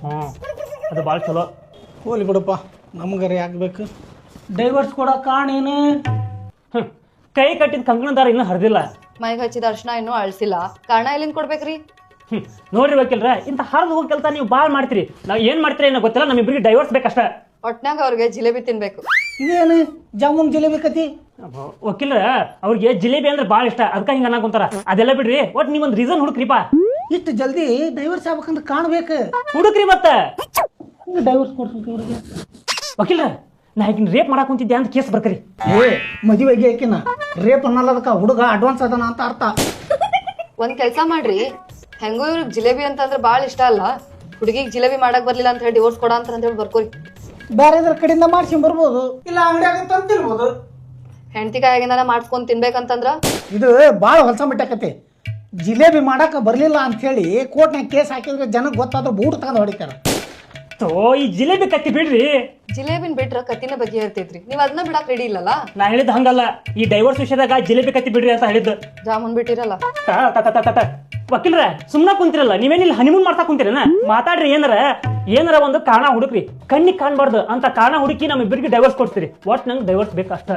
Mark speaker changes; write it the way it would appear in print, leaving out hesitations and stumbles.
Speaker 1: ಅದು ಭಾಳ ಚಲೋ.
Speaker 2: ಹೋಲಿ ಬಿಡಪ್ಪ, ನಮ್ಗಾರ ಯಾಕೆ ಬೇಕು
Speaker 1: ಡೈವರ್ಸ್ ಕೊಡೋ ಕಾರಣ ಏನು? ಕೈ ಕಟ್ಟಿದ ಕಂಕಣದಾರ ಇನ್ನೂ ಹರಿದಿಲ್ಲ.
Speaker 3: ಮೈಗೆ ಹಚ್ಚಿದ ಅರ್ಶನ ಇನ್ನೂ ಅಳಿಸಿಲ್ಲ, ಕಾರಣ ಎಲ್ಲಿಂದ ಕೊಡ್ಬೇಕ್ರಿ?
Speaker 1: ನೋಡ್ರಿ ವಕೀಲ್ರ, ಇಂಥ ಹರಿದು ಹೋಗಿ ಕೆಲಸ ನೀವು ಭಾಳ ಮಾಡ್ತೀರಿ. ನಾವು ಏನು ಮಾಡ್ತೀರಿ ಏನೋ ಗೊತ್ತಿಲ್ಲ, ನಮ್ಮಿಬ್ಬರಿಗೆ ಡೈವರ್ಸ್ ಬೇಕಷ್ಟ.
Speaker 3: ಒಟ್ನಾಗ ಅವ್ರಿಗೆ ಜಿಲೇಬಿ ತಿನ್ಬೇಕು.
Speaker 2: ಇದೇನು ಜಾಮೂನ್ ಜಿಲೇಬಿ ಕತಿ?
Speaker 1: ವಕೀಲ್ರ ಅವ್ರಿಗೆ ಜಿಲೇಬಿ ಅಂದ್ರೆ ಭಾಳ ಇಷ್ಟ, ಅದಕ್ಕೆ ಹಿಂಗೆ ಅನ್ನಕೊಂತಾರ. ಅದೆಲ್ಲ ಬಿಡ್ರಿ, ಒಟ್ಟು ನೀವೊಂದು ರೀಸನ್ ಹುಡುಕ್ರಿಪ್ಪ.
Speaker 2: ಇಷ್ಟು ಜಲ್ದಿ ಡೈವರ್ಸ್ ಆಗ್ಬೇಕಂತ ಕಾಣ್ಬೇಕು.
Speaker 1: ಹುಡುಕ್ರಿ ಮತ್ತೆ
Speaker 2: ಡೈವರ್ಸ್ ಕೊಡ್ಬೇಕು ಇವ್ರಿಗೆ.
Speaker 1: ವಕೀಲ್ರ, ನಾ ಈಗಿನ ರೇಪ್ ಮಾಡಕ್ ಕುಂತಿದ್ದೆ ಅಂತ ಕೇಸ್ ಬರ್ಕರಿ.
Speaker 2: ಮದುವೆಗೆ ಆಕಿನ ರೇಪ್ ಅನ್ನಲ್ಲದಕ್ಕ ಹುಡುಗ ಅಡ್ವಾನ್ಸ್ ಅದನ ಅಂತ ಅರ್ಥ.
Speaker 3: ಒಂದ್ ಕೆಲ್ಸ ಮಾಡ್ರಿ, ಹೆಂಗೂ ಇವ್ರಿಗೆ ಜಿಲೇಬಿ ಅಂತಂದ್ರೆ ಭಾಳ ಇಷ್ಟ ಅಲ್ಲ, ಹುಡುಗಿಗೆ ಜಿಲೇಬಿ ಮಾಡಕ್ ಬರ್ಲಿಲ್ಲ ಅಂತ ಹೇಳಿ ಡಿವೋರ್ಸ್ ಕೊಡ ಅಂತ ಹೇಳಿ ಬರ್ಕೋರಿ.
Speaker 2: ಬೇರೆದ್ರ ಕಡೆಯಿಂದ ಮಾಡ್ಸ್ಕೊಂಡ್ ಬರ್ಬೋದು, ಇಲ್ಲ ಅಂಗಡಿಯಾಗ ತಂದಿರ್ಬೋದು.
Speaker 3: ಹೆಂಡತಿ ಕೈಯಾಗಿಂದ ಮಾಡ್ಸ್ಕೊಂಡ್ ತಿನ್ಬೇಕಂತಂದ್ರ
Speaker 2: ಇದು ಭಾಳ ಹೊಲಸ ಬಿಟ್ಟಾಕತಿ. ಜಿಲೇಬಿ ಮಾಡಾಕ ಬರ್ಲಿಲ್ಲ ಅಂತ ಹೇಳಿ ಕೋರ್ಟ್ನಾಗ ಕೇಸ್ ಹಾಕಿದ್ರೆ ಜನಕ್ಕೆ ಗೊತ್ತಾದ್ರೆ ಬೂಟ್ ತಗೊಂಡು ಹೊಡಿತಾರ.
Speaker 1: ಈ ಜಿಲೇಬಿ ಕತ್ತಿ ಬಿಡ್ರಿ.
Speaker 3: ಜಿಲೇಬಿನ್ ಬಿಟ್ರ ಕತ್ತಿನ ಬಗ್ಗೆ ಇರ್ತೈತ್ರಿ, ನೀವ್ ಅದನ್ನ ಬಿಡಾಕ್ ರೆಡಿ ಇಲ್ಲಲ್ಲ.
Speaker 1: ನಾ ಹೇಳಿದ್ದು ಹಂಗಲ್ಲ, ಈ ಡೈವರ್ಸ್ ವಿಷಯದಾಗ ಜಿಲೇಬಿ ಕತ್ತಿ ಬಿಡ್ರಿ ಅಂತ ಹೇಳಿದ್ದು.
Speaker 3: ಜಾಮೂನ್ ಬಿಟ್ಟಿರಲ್ಲ.
Speaker 1: ವಕೀಲ್ರ, ಸುಮ್ನ ಕುಂತಿರಲ್ಲ, ನೀವೇನಿಲ್ಲ ಹನಿಮೂನ್ ಮಾಡ್ತಾ ಕುಂತಿರೇನ? ಮಾತಾಡ್ರಿ, ಏನಾರ ಒಂದು ಕಾರಣ ಹುಡುಕ್ರಿ. ಕಣ್ಣಿಗೆ ಕಾಣ್ಬಾರ್ದು ಅಂತ ಕಾರಣ ಹುಡುಕಿ ನಮ್ಮಿಬ್ಬರಿಗೆ ಡೈವರ್ಸ್ ಕೊಡ್ತೀರಿ. ಒಟ್ ನಂಗೆ ಡೈವರ್ಸ್ ಬೇಕಷ್ಟ.